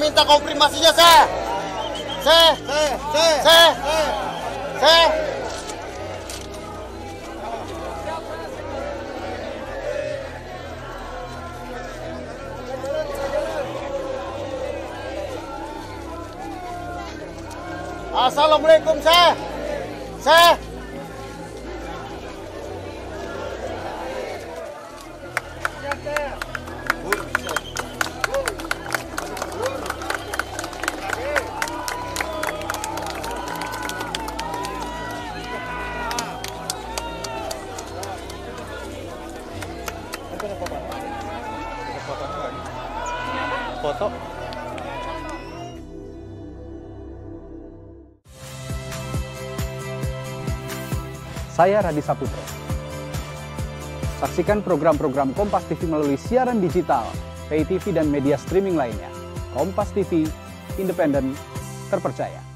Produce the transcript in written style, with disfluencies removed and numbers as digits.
minta konfirmasinya, saya. Assalamualaikum, saya. Foto. Saya Radi Saputro. Saksikan program-program Kompas TV melalui siaran digital, pay TV dan media streaming lainnya. Kompas TV, independen, terpercaya.